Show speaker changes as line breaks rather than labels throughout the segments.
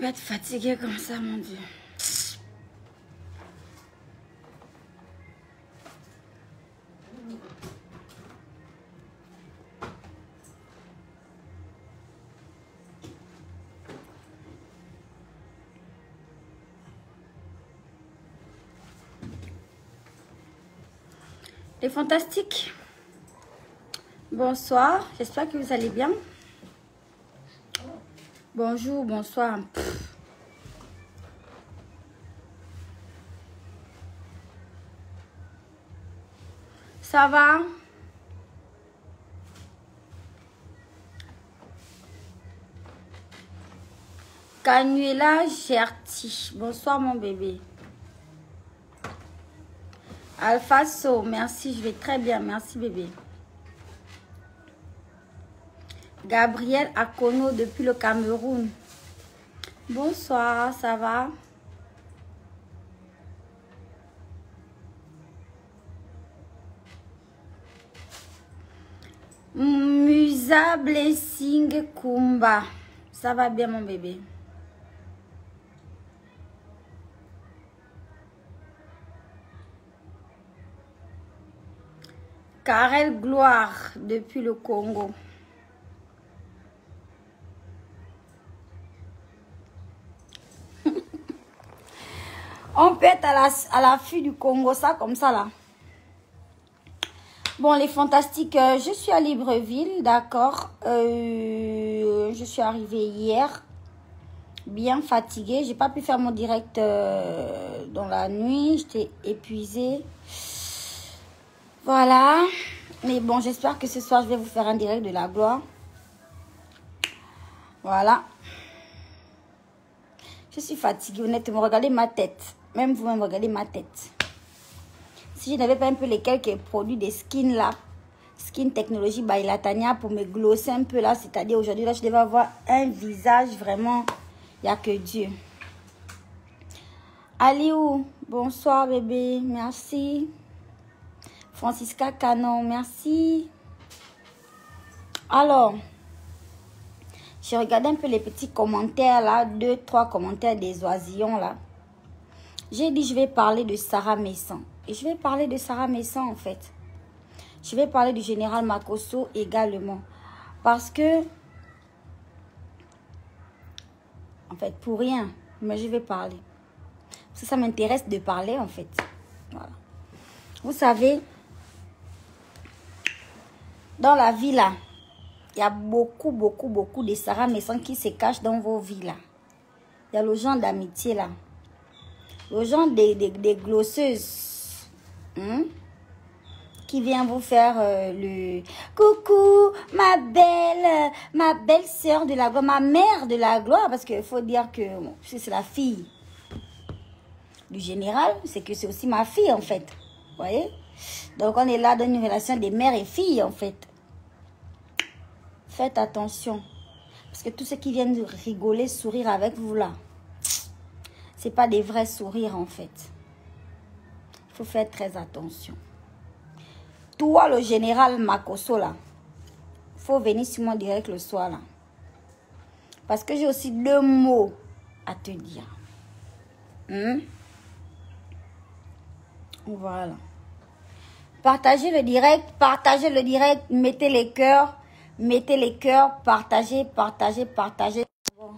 peut être fatigué comme ça, mon Dieu. Les fantastiques, bonsoir, j'espère que vous allez bien. Bonjour, bonsoir. Ça va? Canuela Gerti, bonsoir mon bébé. Alphaso, merci, je vais très bien, merci bébé. Gabriel Akono depuis le Cameroun. Bonsoir, ça va? Musa Blessing Kumba, ça va bien mon bébé? Karel Gloire depuis le Congo. On peut être à l'affût du Congo, ça comme ça là. Bon, les fantastiques, je suis à Libreville, d'accord. Je suis arrivée hier, bien fatiguée. J'ai pas pu faire mon direct dans la nuit, j'étais épuisée. Voilà. Mais bon, j'espère que ce soir, je vais vous faire un direct de la gloire. Voilà. Je suis fatiguée, honnêtement. Regardez ma tête. Même vous-même, regardez ma tête. Si je n'avais pas un peu les quelques produits des skins là, Skin Technology by Latanya pour me glosser un peu là, c'est-à-dire aujourd'hui là, je devais avoir un visage vraiment, il n'y a que Dieu. Aliou, bonsoir bébé, merci. Francisca Canon, merci. Alors, j'ai regardé un peu les petits commentaires là, 2-3 commentaires des oisillons là. J'ai dit je vais parler de Sarah Messan. Et je vais parler de Sarah Messan en fait. Je vais parler du général Makosso également. Parce que, en fait, pour rien, mais je vais parler. Parce que ça m'intéresse de parler en fait. Voilà. Vous savez, dans la vie là, il y a beaucoup de Sarah Messan qui se cachent dans vos vies là. Il y a le genre d'amitié là. Le genre des glosseuses. Qui vient vous faire le coucou, ma belle sœur de la gloire, ma mère de la gloire, parce qu'il faut dire que bon, c'est la fille du général, c'est que c'est aussi ma fille en fait, vous voyez. Donc on est là dans une relation des mères et filles en fait. Faites attention, parce que tous ceux qui viennent rigoler, sourire avec vous là, c'est pas des vrais sourires en fait. Il faut faire très attention. Toi, le général Makosso, là, il faut venir sur mon direct le soir, là. Parce que j'ai aussi 2 mots à te dire. Voilà. Partagez le direct, mettez les cœurs, partagez. Bon.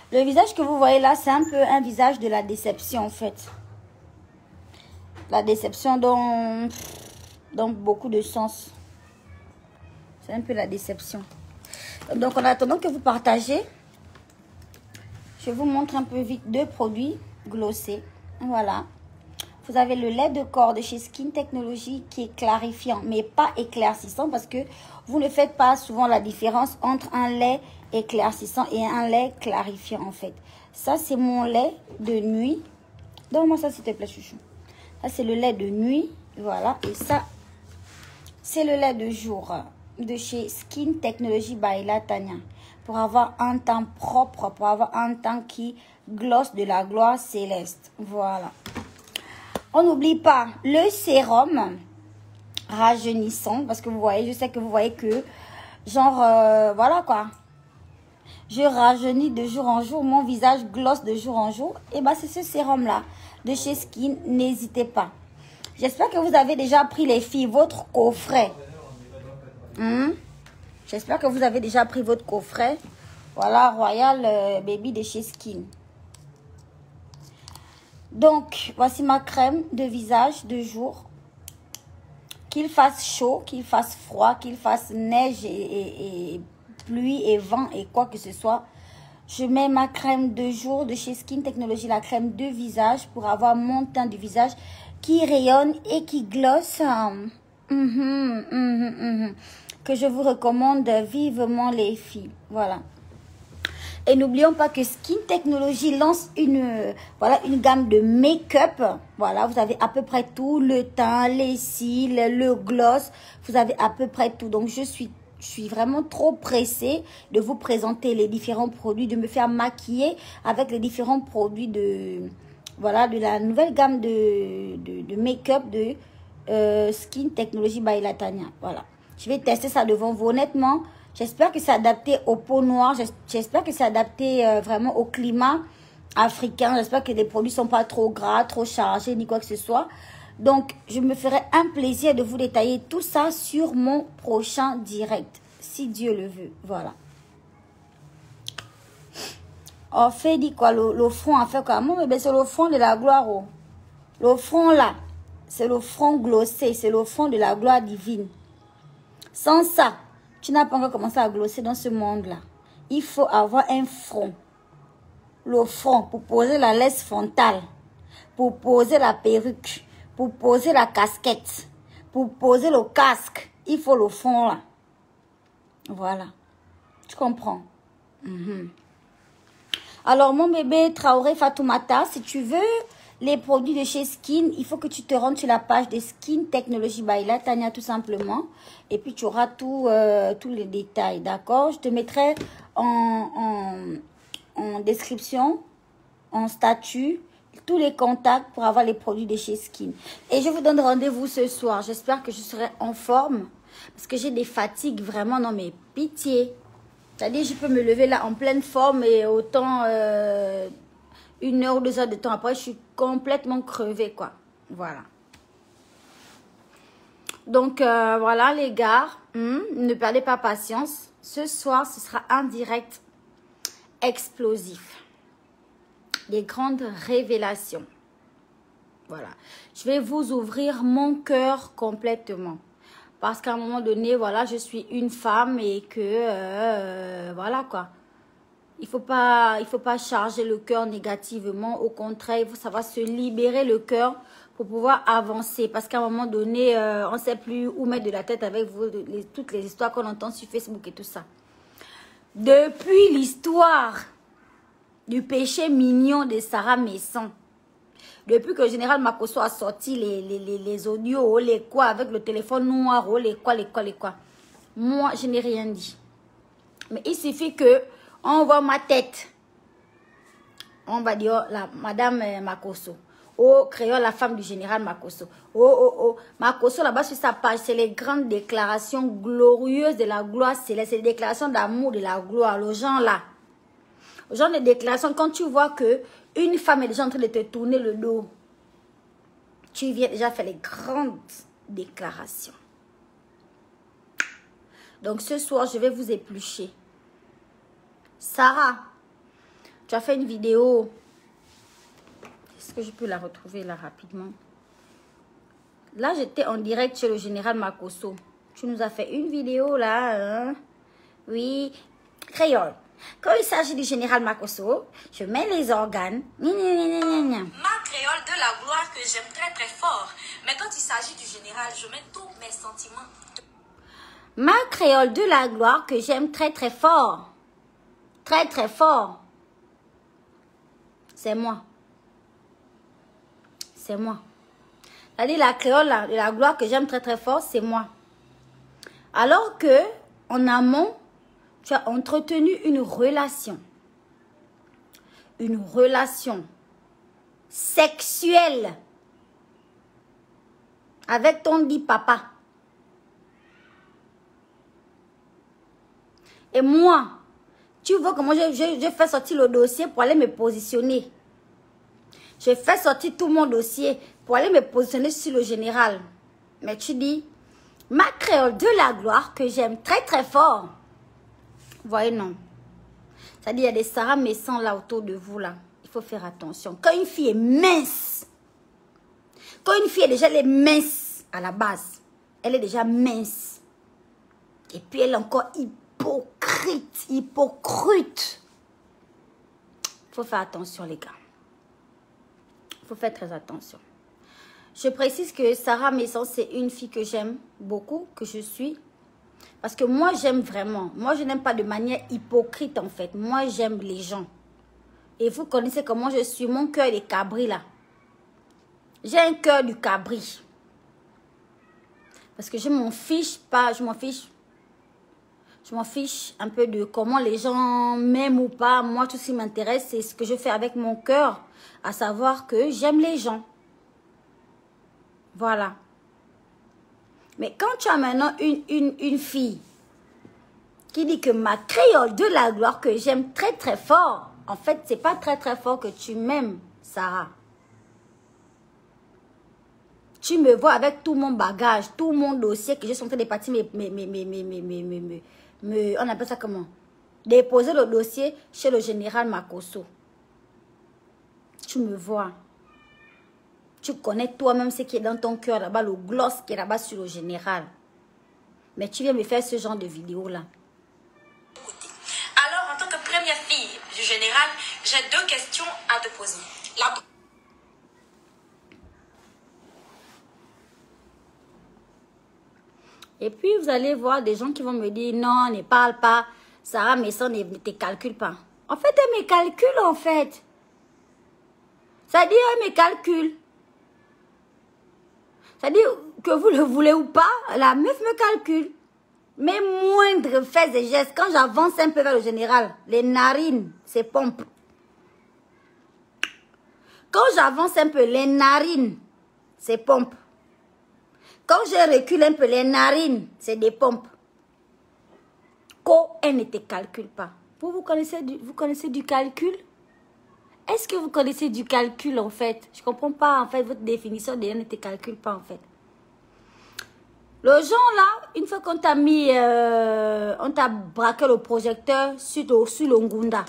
Le visage que vous voyez là, c'est un peu un visage de la déception en fait. La déception dans beaucoup de sens. C'est un peu la déception. Donc en attendant que vous partagez, je vous montre un peu vite 2 produits glossés. Voilà. Vous avez le lait de corps de chez Skin Technology qui est clarifiant, mais pas éclaircissant parce que vous ne faites pas souvent la différence entre un lait éclaircissant et un lait clarifiant en fait. Ça, c'est mon lait de nuit. Donne-moi ça s'il te plaît, chouchou. Ça, c'est le lait de nuit. Voilà. Et ça, c'est le lait de jour de chez Skin Technology by Latanya. Pour avoir un teint propre, pour avoir un teint qui glosse de la gloire céleste. Voilà. On n'oublie pas le sérum rajeunissant. Parce que vous voyez, je sais que vous voyez que Genre, voilà quoi. Je rajeunis de jour en jour, mon visage gloss de jour en jour. Et bah c'est ce sérum-là de chez Skin, n'hésitez pas. J'espère que vous avez déjà pris les filles, votre coffret. J'espère que vous avez déjà pris votre coffret. Voilà, Royal Baby de chez Skin. Donc, voici ma crème de visage de jour. Qu'il fasse chaud, qu'il fasse froid, qu'il fasse neige et pluie et vent et quoi que ce soit. Je mets ma crème de jour de chez Skin Technology, la crème de visage pour avoir mon teint de visage qui rayonne et qui glosse. Que je vous recommande vivement les filles. Voilà. Et n'oublions pas que Skin Technology lance une gamme de make-up. Voilà, vous avez à peu près tout. Le teint, les cils, le gloss. Vous avez à peu près tout. Donc, je suis vraiment trop pressée de vous présenter les différents produits, de me faire maquiller avec les différents produits de la nouvelle gamme de make-up de Skin Technology by Latanya. Voilà. Je vais tester ça devant vous. Honnêtement, j'espère que c'est adapté aux peaux noires. J'espère que c'est adapté vraiment au climat africain. J'espère que les produits ne sont pas trop gras, trop chargés, ni quoi que ce soit. Donc, je me ferai un plaisir de vous détailler tout ça sur mon prochain direct. Si Dieu le veut. Voilà. On fait dit quoi? Le front a fait quoi? Moi, mais c'est le front de la gloire. Oh. Le front là, c'est le front glossé. C'est le front de la gloire divine. Sans ça, tu n'as pas encore commencé à glosser dans ce monde-là. Il faut avoir un front. Le front pour poser la laisse frontale, pour poser la perruque, pour poser la casquette, pour poser le casque. Il faut le front là. Voilà. Tu comprends? Alors, mon bébé Traoré Fatoumata, si tu veux les produits de chez Skin, il faut que tu te rendes sur la page de Skin Technology by Latanya tout simplement. Et puis, tu auras tous les détails, d'accord? Je te mettrai en description, en statut, tous les contacts pour avoir les produits de chez Skin. Et je vous donne rendez-vous ce soir. J'espère que je serai en forme parce que j'ai des fatigues vraiment, non mais pitié. C'est-à-dire, je peux me lever là en pleine forme et autant 1 heure ou 2 heures de temps après, je suis complètement crevée, quoi. Voilà. Donc, voilà, les gars. Ne perdez pas patience. Ce soir, ce sera un direct explosif. Des grandes révélations. Voilà. Je vais vous ouvrir mon cœur complètement. Parce qu'à un moment donné, voilà, je suis une femme et que, voilà quoi. Il faut pas charger le cœur négativement. Au contraire, ça va se libérer le cœur pour pouvoir avancer. Parce qu'à un moment donné, on ne sait plus où mettre de la tête avec vous, toutes les histoires qu'on entend sur Facebook et tout ça. Depuis l'histoire du péché mignon de Sarah Messon, depuis que le général Makosso a sorti les audios, les quoi, avec le téléphone noir, les quoi. Moi, je n'ai rien dit. Mais il suffit que on voit ma tête. On va dire Madame Makosso. Oh, créole, la femme du général Makosso. Oh. Makosso, là-bas sur sa page, c'est les grandes déclarations glorieuses de la gloire céleste. C'est les déclarations d'amour de la gloire. Les gens là. Les gens de déclarations, quand tu vois que une femme est déjà en train de te tourner le dos, tu viens déjà faire les grandes déclarations. Donc ce soir, je vais vous éplucher. Sarah, tu as fait une vidéo. Est-ce que je peux la retrouver là rapidement? Là, j'étais en direct chez le général Makosso. Tu nous as fait une vidéo là. Hein? Oui, créole. Quand il s'agit du général Makosso, je mets les organes.
Ma créole de la gloire que j'aime très très fort. Mais quand il s'agit du général, je mets tous mes sentiments.
Ma créole de la gloire que j'aime très très fort. Très très fort. C'est moi. C'est moi. C'est-à-dire la créole de la gloire que j'aime très très fort, c'est moi. Alors que, en amont, tu as entretenu une relation sexuelle avec ton dit papa. Et moi, tu vois comment je fais sortir le dossier pour aller me positionner. Je fais sortir tout mon dossier pour aller me positionner sur le général. Mais tu dis, ma créole de la gloire que j'aime très très fort. Vous voyez, non. C'est-à-dire, il y a des Sarah Messan là autour de vous là. Il faut faire attention. Quand une fille est mince, quand une fille est déjà elle est mince à la base, elle est déjà mince. Et puis elle est encore hypocrite. Il faut faire attention les gars. Il faut faire très attention. Je précise que Sarah Messan, c'est une fille que j'aime beaucoup, que je suis. Parce que moi, j'aime vraiment. Moi, je n'aime pas de manière hypocrite, en fait. Moi, j'aime les gens. Et vous connaissez comment je suis. Mon cœur est cabri, là. J'ai un cœur du cabri. Parce que je m'en fiche pas. Je m'en fiche un peu de comment les gens m'aiment ou pas. Moi, tout ce qui m'intéresse, c'est ce que je fais avec mon cœur. À savoir que j'aime les gens. Voilà. Mais quand tu as maintenant une fille qui dit que ma créole de la gloire que j'aime très très fort, en fait, c'est pas très très fort que tu m'aimes, Sarah. Tu me vois avec tout mon bagage, tout mon dossier que j'ai sont en train de partir, on appelle ça comment? Déposer le dossier chez le général Makosso. Tu me vois. Tu connais toi-même ce qui est dans ton cœur là-bas, le gloss qui est là-bas sur le général. Mais tu viens me faire ce genre de vidéo là.
Alors, en tant que première fille du général, j'ai 2 questions à te poser.
Et puis, vous allez voir des gens qui vont me dire, non, ne parle pas. Sarah Messan ne te calcule pas. En fait, elle me calcule, en fait. C'est-à-dire, elle me calcule. C'est-à-dire que vous le voulez ou pas, la meuf me calcule. Mes moindres faits et gestes, quand j'avance un peu vers le général, les narines, c'est pompe. Quand j'avance un peu, les narines, c'est pompe. Quand je recule un peu, les narines, c'est des pompes. Elle ne te calcule pas. Vous connaissez du calcul? Est-ce que vous connaissez du calcul en fait? Je ne comprends pas en fait votre définition de ne te calcule pas en fait. Le genre là, une fois qu'on t'a mis, on t'a braqué le projecteur sur le Ngunda,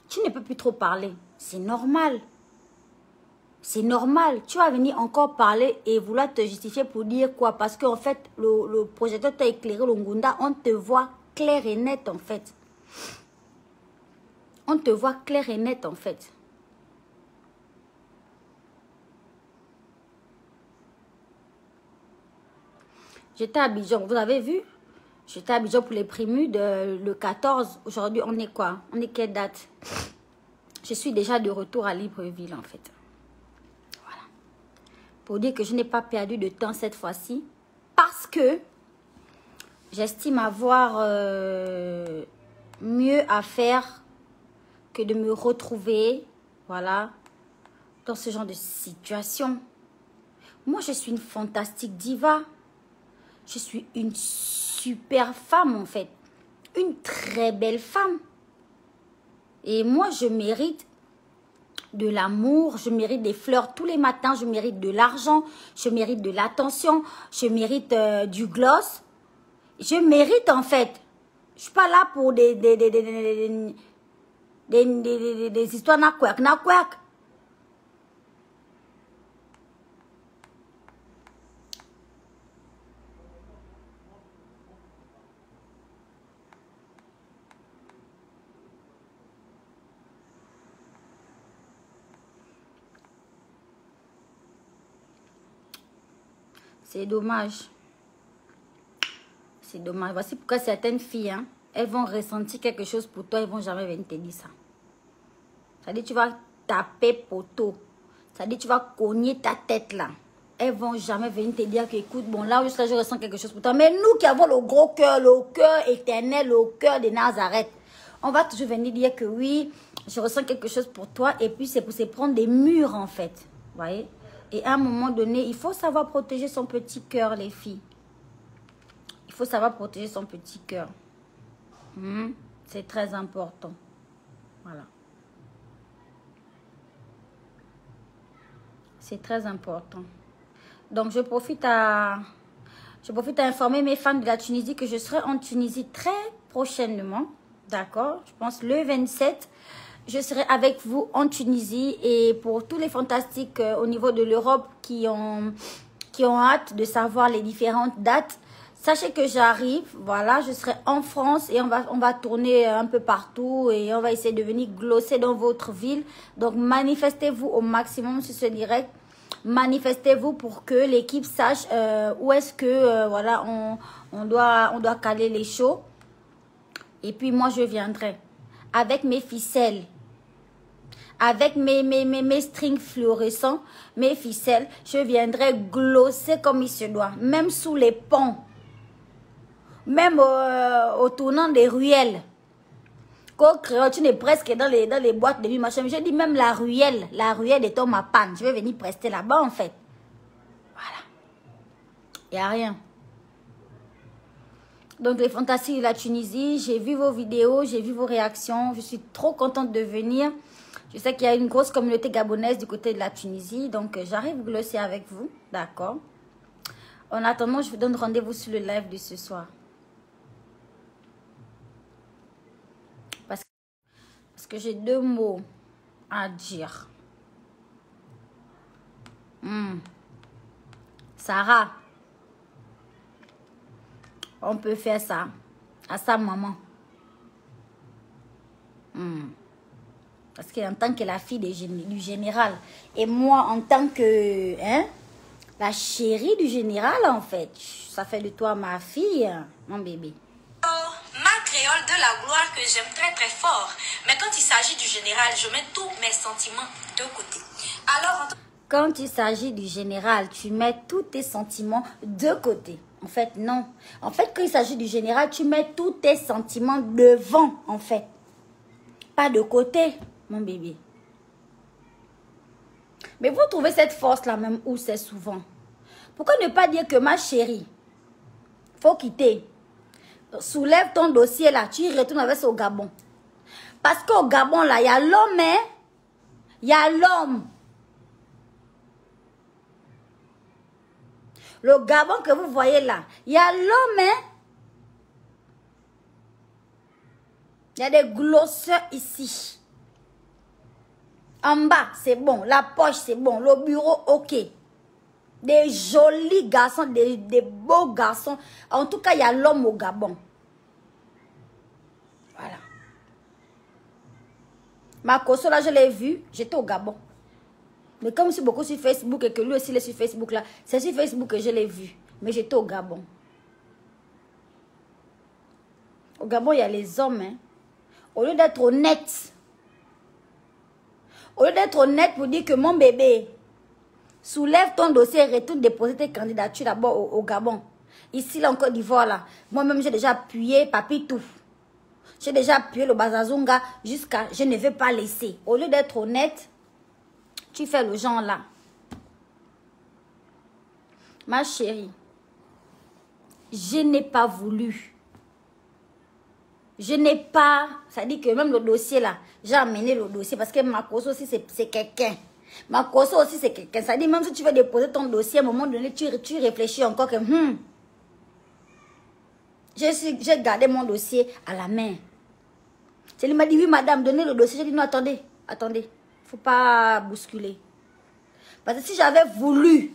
tu ne peux plus trop parler. C'est normal. C'est normal. Tu vas venir encore parler et vouloir te justifier pour dire quoi? Parce qu'en fait, le projecteur t'a éclairé le Ngunda, on te voit clair et net en fait. On te voit clair et net en fait. J'étais à Abidjan, vous avez vu? J'étais à Abidjan pour les Primudes le 14. Aujourd'hui, on est quoi? On est quelle date? Je suis déjà de retour à Libreville en fait. Voilà. Pour dire que je n'ai pas perdu de temps cette fois-ci. Parce que j'estime avoir mieux à faire que de me retrouver, voilà, dans ce genre de situation. Moi, je suis une fantastique diva. Je suis une super femme, en fait. Une très belle femme. Et moi, je mérite de l'amour. Je mérite des fleurs tous les matins. Je mérite de l'argent. Je mérite de l'attention. Je mérite du gloss. Je mérite, en fait. Je ne suis pas là pour des histoires nakwak. C'est dommage. C'est dommage. Voici pourquoi certaines filles, hein, elles vont ressentir quelque chose pour toi, elles ne vont jamais venir te dire ça. Ça dit tu vas taper poteau. Ça dit tu vas cogner ta tête là. Elles ne vont jamais venir te dire que écoute, bon là juste là je ressens quelque chose pour toi. Mais nous qui avons le gros cœur, le cœur éternel, le cœur de Nazareth, on va toujours venir dire que oui, je ressens quelque chose pour toi. Et puis c'est pour se prendre des murs en fait. Vous voyez? Et à un moment donné, il faut savoir protéger son petit cœur les filles. Il faut savoir protéger son petit cœur. C'est très important. Voilà. C'est très important. Donc, je profite à informer mes fans de la Tunisie que je serai en Tunisie très prochainement. D'accord? Je pense le 27, je serai avec vous en Tunisie. Et pour tous les fantastiques au niveau de l'Europe qui ont hâte de savoir les différentes dates, sachez que j'arrive. Voilà, je serai en France et on va tourner un peu partout et on va essayer de venir glosser dans votre ville. Donc, manifestez-vous au maximum sur ce direct. Manifestez-vous pour que l'équipe sache où est-ce que voilà, on doit caler les shows. Et puis moi je viendrai avec mes ficelles, avec mes strings fluorescents, mes ficelles. Je viendrai glosser comme il se doit, même sous les ponts, même au tournant des ruelles. Quand tu es presque dans les boîtes de nuit, machin. Je dis même la ruelle de ton ma panne. Je vais venir prester là-bas en fait. Voilà. Il n'y a rien. Donc les fantastiques de la Tunisie, j'ai vu vos vidéos, j'ai vu vos réactions. Je suis trop contente de venir. Je sais qu'il y a une grosse communauté gabonaise du côté de la Tunisie. Donc j'arrive glosser avec vous. D'accord. En attendant, je vous donne rendez-vous sur le live de ce soir. Parce que j'ai 2 mots à dire. Sarah, on peut faire ça à sa maman. Parce qu'en tant que la fille du général, et moi en tant que la chérie du général, en fait, ça fait de toi ma fille, mon bébé.
Ma créole de la gloire que j'aime très très fort. Mais quand il s'agit du général, je mets tous mes sentiments de côté. Alors,
quand il s'agit du général, tu mets tous tes sentiments de côté. En fait, non. En fait, quand il s'agit du général, tu mets tous tes sentiments devant, en fait. Pas de côté, mon bébé. Mais vous trouvez cette force-là même où c'est souvent. Pourquoi ne pas dire que ma chérie, faut quitter. Soulève ton dossier là, tu y retournes avec ça au Gabon. Parce qu'au Gabon là, il y a l'homme, hein. Il y a l'homme. Le Gabon que vous voyez là, il y a l'homme, hein. Il y a des glosseurs ici. En bas, c'est bon. La poche, c'est bon. Le bureau, ok. Des jolis garçons, des beaux garçons. En tout cas, il y a l'homme au Gabon. Voilà. Makosso, là, je l'ai vu. J'étais au Gabon. Mais comme je suis beaucoup sur Facebook et que lui aussi il est sur Facebook là, c'est sur Facebook que je l'ai vu. Mais j'étais au Gabon. Au Gabon, il y a les hommes. Hein. Au lieu d'être honnête, pour dire que mon bébé, soulève ton dossier et retourne déposer tes candidatures d'abord au Gabon. Ici, là, en Côte d'Ivoire, là, moi-même, j'ai déjà appuyé papi tout. J'ai déjà appuyé le Bazazunga jusqu'à je ne veux pas laisser. Au lieu d'être honnête, tu fais le genre là. Ma chérie, je n'ai pas voulu. Je n'ai pas, ça dit que même le dossier là, j'ai amené le dossier parce que Makosso aussi c'est quelqu'un. Makosso aussi c'est quelqu'un. Ça dit même si tu veux déposer ton dossier, à un moment donné, tu réfléchis encore que j'ai gardé mon dossier à la main. Il m'a dit oui madame, donnez le dossier. J'ai dit non, attendez, faut pas bousculer. Parce que si j'avais voulu,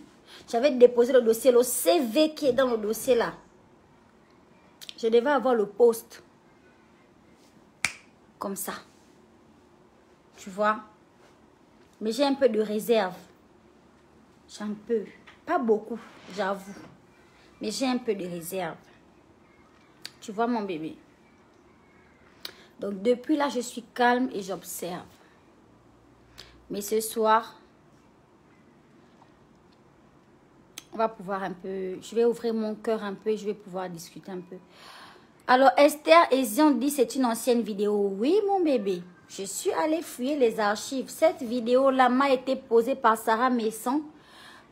j'avais déposé le dossier, le CV qui est dans le dossier là, je devais avoir le poste. Comme ça. Tu vois? Mais j'ai un peu de réserve. J'ai un peu. Pas beaucoup, j'avoue. Mais j'ai un peu de réserve. Tu vois mon bébé? Donc depuis là, je suis calme et j'observe. Mais ce soir, on va pouvoir un peu... Je vais ouvrir mon cœur un peu et je vais pouvoir discuter un peu. Alors, Esther Ezion dit c'est une ancienne vidéo. Oui, mon bébé. Je suis allée fouiller les archives. Cette vidéo-là m'a été posée par Sarah Messon.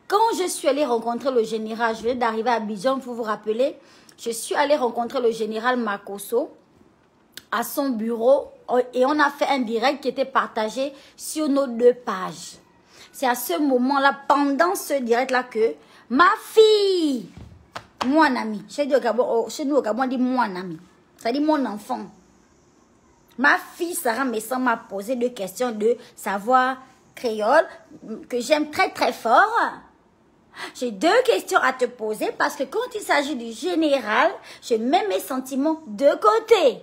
Quand je suis allée rencontrer le général, je venais d'arriver à Abidjan, vous vous rappelez, je suis allée rencontrer le général Makosso. à son bureau et on a fait un direct qui était partagé sur nos 2 pages. C'est à ce moment-là, pendant ce direct-là, que ma fille, mon ami, chez nous au Gabon, on dit mon ami, ça dit mon enfant. Ma fille Sarah Messan m'a posé 2 questions de savoir créole que j'aime très très fort. J'ai 2 questions à te poser parce que quand il s'agit du général, je mets mes sentiments de côté.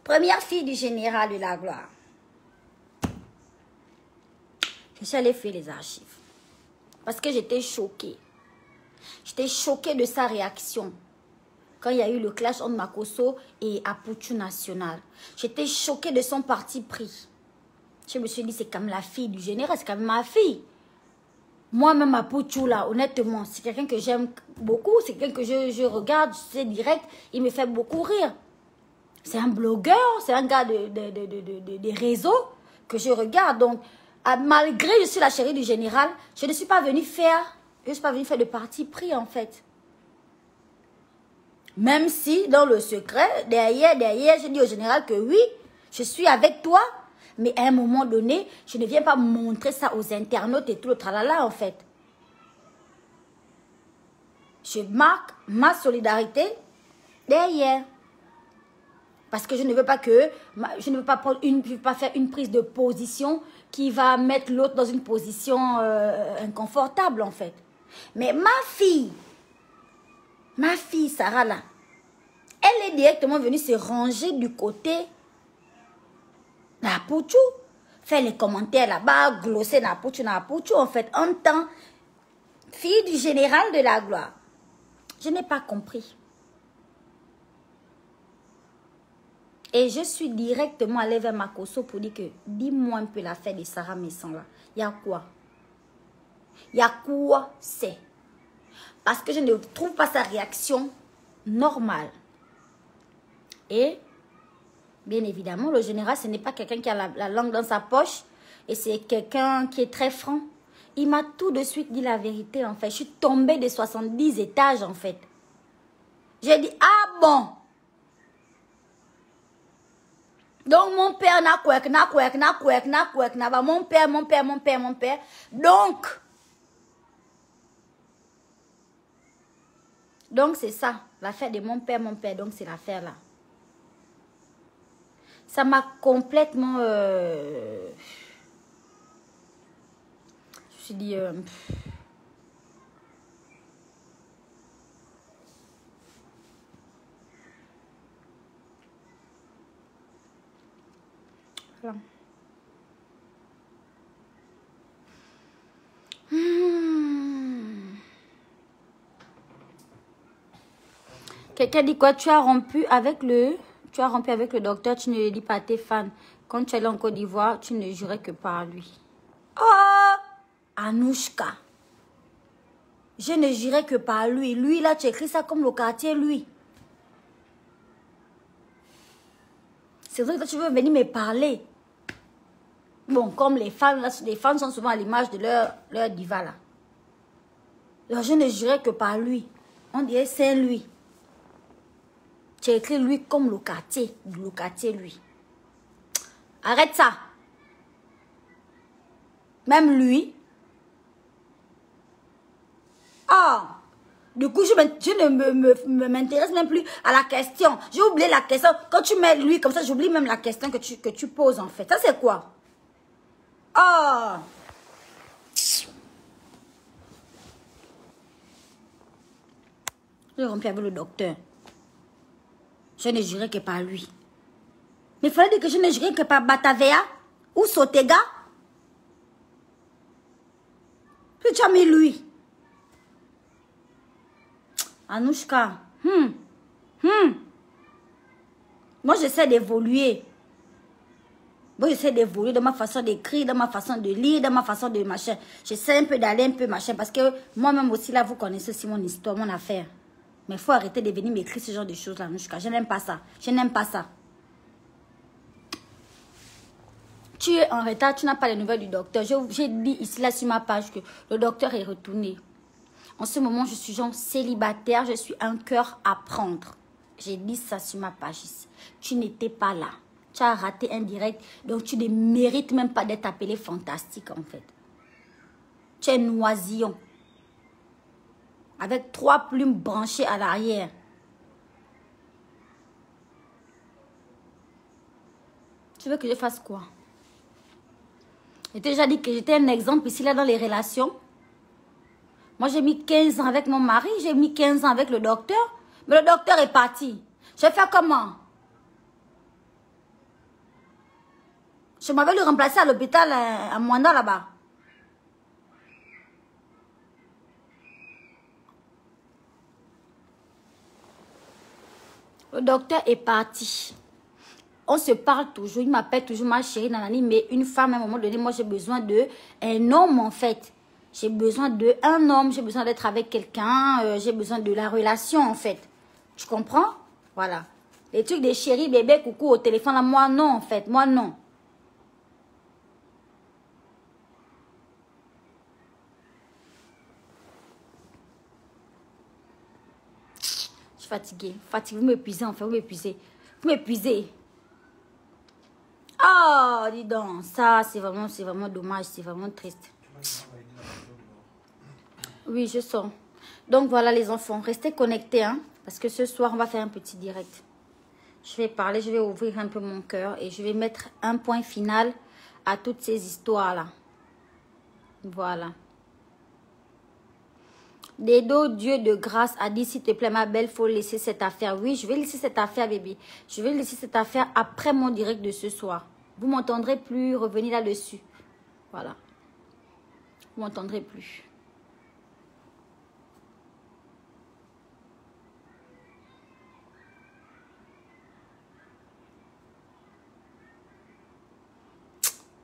Première fille du général de la gloire. Je suis allée faire les archives parce que j'étais choquée. J'étais choquée de sa réaction quand il y a eu le clash entre Makosso et Apuchu National. J'étais choquée de son parti pris. Je me suis dit, c'est comme la fille du général, c'est comme ma fille. Moi-même, Apuchu, là, honnêtement, c'est quelqu'un que j'aime beaucoup. C'est quelqu'un que je regarde, c'est direct, il me fait beaucoup rire. C'est un blogueur, c'est un gars des réseaux que je regarde. Donc, malgré que je suis la chérie du général, je ne suis pas venue faire de parti pris, en fait. Même si, dans le secret, derrière, je dis au général que oui, je suis avec toi. Mais à un moment donné, je ne viens pas montrer ça aux internautes et tout le tralala, en fait. Je marque ma solidarité derrière. Parce que je ne veux pas faire une prise de position qui va mettre l'autre dans une position inconfortable, en fait. Mais ma fille Sarah, là, elle est directement venue se ranger du côté d'Apuchu. Faire les commentaires là-bas, glosser Apuchu, en fait, en tant fille du général de la gloire. Je n'ai pas compris. Et je suis directement allée vers Makosso pour dire que, dis-moi un peu l'affaire de Sarah Messan là. Il y a quoi? Il y a quoi c'est? Parce que je ne trouve pas sa réaction normale. Et, bien évidemment, le général, ce n'est pas quelqu'un qui a la langue dans sa poche. Et c'est quelqu'un qui est très franc. Il m'a tout de suite dit la vérité, en fait. Je suis tombée de 70 étages, en fait. J'ai dit, ah bon? Donc, mon père n'a quoi, mon père. Donc, c'est ça, l'affaire de mon père. Donc, c'est l'affaire là. Ça m'a complètement... Je me suis dit... Voilà. Quelqu'un dit quoi? Tu as rompu avec le docteur, tu ne le dis pas à tes fans. Quand tu es allé en Côte d'Ivoire, tu ne jurais que par lui. Oh, Anouchka. Je ne jurais que par lui. Lui, là, tu écris ça comme le quartier, lui. C'est vrai que tu veux venir me parler. Bon, comme les fans sont souvent à l'image de leur diva, là. Alors, je ne jurais que par lui. On dirait c'est lui. Tu as écrit lui comme le quartier, lui. Arrête ça. Même lui. Ah, du coup, je ne m'intéresse même plus à la question. J'ai oublié la question. Quand tu mets lui comme ça, j'oublie même la question que tu poses en fait. Ça, c'est quoi? Ah. Je rompu avec le docteur. Je ne jurais que par lui. Mais il fallait dire que je ne jurais que par Batavea ou Sotega. Puis tu as mis lui. Anouchka. Moi, j'essaie d'évoluer. Moi, j'essaie d'évoluer dans ma façon d'écrire, dans ma façon de lire, dans ma façon de machin. J'essaie un peu d'aller un peu machin. Parce que moi-même aussi, là, vous connaissez aussi mon histoire, mon affaire. Mais il faut arrêter de venir m'écrire ce genre de choses-là, Anouchka. Je n'aime pas ça. Je n'aime pas ça. Tu es en retard, tu n'as pas les nouvelles du docteur. J'ai dit ici, là, sur ma page, que le docteur est retourné. En ce moment, je suis genre célibataire. Je suis un cœur à prendre. J'ai dit ça sur ma page ici. Tu n'étais pas là. Tu as raté un direct. Donc, tu ne mérites même pas d'être appelé fantastique, en fait. Tu es noisillon. Avec 3 plumes branchées à l'arrière. Tu veux que je fasse quoi? J'ai déjà dit que j'étais un exemple ici, là, dans les relations. Moi, j'ai mis 15 ans avec mon mari. J'ai mis 15 ans avec le docteur. Mais le docteur est parti. Je vais faire comment? Je m'avais le remplacer à l'hôpital à Mwanda, là-bas. Le docteur est parti. On se parle toujours. Il m'appelle toujours ma chérie, nanani. Mais une femme, à un moment donné, moi, j'ai besoin d'un homme, en fait. J'ai besoin d'un homme. J'ai besoin d'être avec quelqu'un. J'ai besoin de la relation, en fait. Tu comprends? Voilà. Les trucs des chéris, bébé, coucou au téléphone, là, moi, non, en fait. Moi, non. Je suis fatiguée. Fatiguée. Vous m'épuisez, en fait. Vous m'épuisez. Vous m'épuisez. Oh, dis donc, ça, c'est vraiment dommage, c'est vraiment triste. Oui, je sens. Donc, voilà les enfants, restez connectés, hein, parce que ce soir, on va faire un petit direct. Je vais parler, je vais ouvrir un peu mon cœur et je vais mettre un point final à toutes ces histoires-là. Voilà. Dedo, Dieu de grâce, a dit, s'il te plaît, ma belle, il faut laisser cette affaire. Oui, je vais laisser cette affaire, bébé. Je vais laisser cette affaire après mon direct de ce soir. Vous m'entendrez plus revenir là-dessus. Voilà. Vous m'entendrez plus.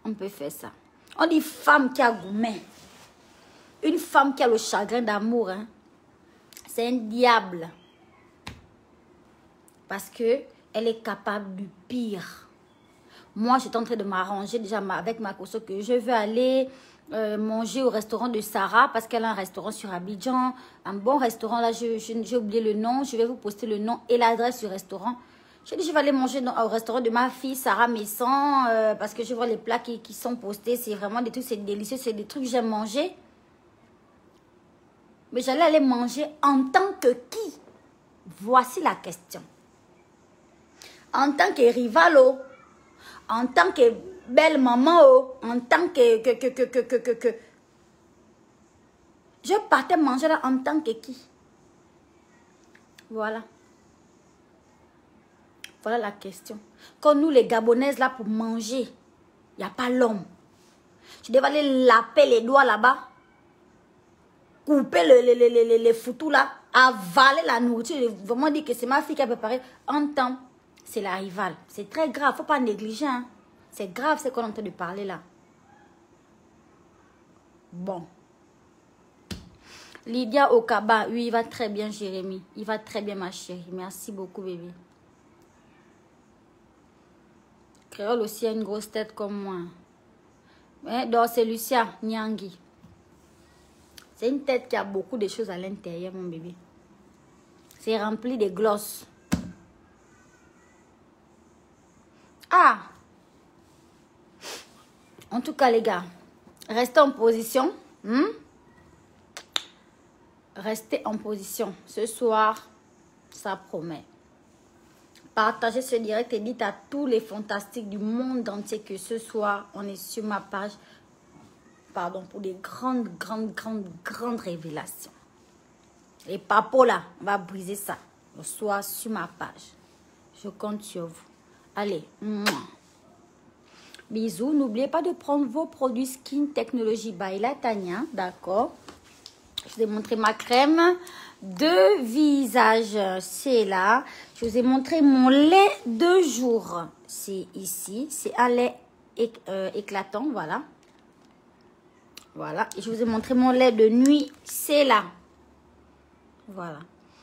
On peut faire ça. On dit femme qui a gourmet. Une femme qui a le chagrin d'amour, hein, c'est un diable. Parce que elle est capable du pire. Moi, j'étais en train de m'arranger déjà avec ma conso que je veux aller manger au restaurant de Sarah parce qu'elle a un restaurant sur Abidjan. Un bon restaurant, là, j'ai oublié le nom. Je vais vous poster le nom et l'adresse du restaurant. J'ai dit, je vais aller manger au restaurant de ma fille, Sarah Messon, parce que je vois les plats qui sont postés. C'est vraiment des trucs, c'est délicieux. C'est des trucs que j'aime manger. Mais j'allais aller manger en tant que qui? Voici la question. En tant que rivalo, en tant que belle maman, en tant que... Je partais manger là en tant que qui? Voilà. Voilà la question. Quand nous, les Gabonaises, là, pour manger, il n'y a pas l'homme. Tu devais aller laper les doigts là-bas. Couper les foutous là, avaler la nourriture, vraiment dire que c'est ma fille qui a préparé. En temps, c'est la rivale. C'est très grave, il ne faut pas négliger. Hein. C'est grave ce qu'on est en train de parler là. Bon. Lydia Okaba, oui, il va très bien, Jérémy. Il va très bien, ma chérie. Merci beaucoup, bébé. Créole aussi a une grosse tête comme moi. Mais donc, c'est Lucia Nyangui. C'est une tête qui a beaucoup de choses à l'intérieur, mon bébé. C'est rempli de glosses. Ah! En tout cas, les gars, restez en position. Restez en position. Ce soir, ça promet. Partagez ce direct et dites à tous les fantastiques du monde entier que ce soir, on est sur ma page. Pardon, pour des grandes révélations. Les papos là, on va briser ça. Le soir sur ma page. Je compte sur vous. Allez, mouah. Bisous. N'oubliez pas de prendre vos produits Skin Technology by Latanya. D'accord. Je vous ai montré ma crème de visage. C'est là. Je vous ai montré mon lait de jour. C'est ici. C'est un lait éclatant. Voilà. Voilà. Et je vous ai montré mon lait de nuit. C'est là. Voilà.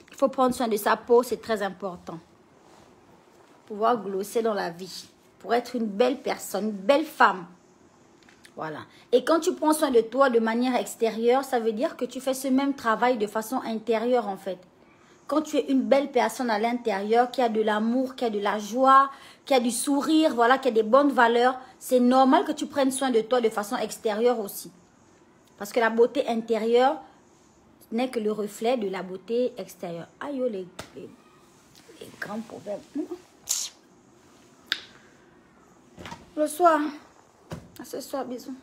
Il faut prendre soin de sa peau. C'est très important. Pouvoir glosser dans la vie. Pour être une belle personne. Une belle femme. Voilà. Et quand tu prends soin de toi de manière extérieure, ça veut dire que tu fais ce même travail de façon intérieure en fait. quand tu es une belle personne à l'intérieur, qui a de l'amour, qui a de la joie, qui a du sourire, voilà, qui a des bonnes valeurs, c'est normal que tu prennes soin de toi de façon extérieure aussi. Parce que la beauté intérieure n'est que le reflet de la beauté extérieure. Aïe, les grands proverbes. Le soir. À ce soir, bisous.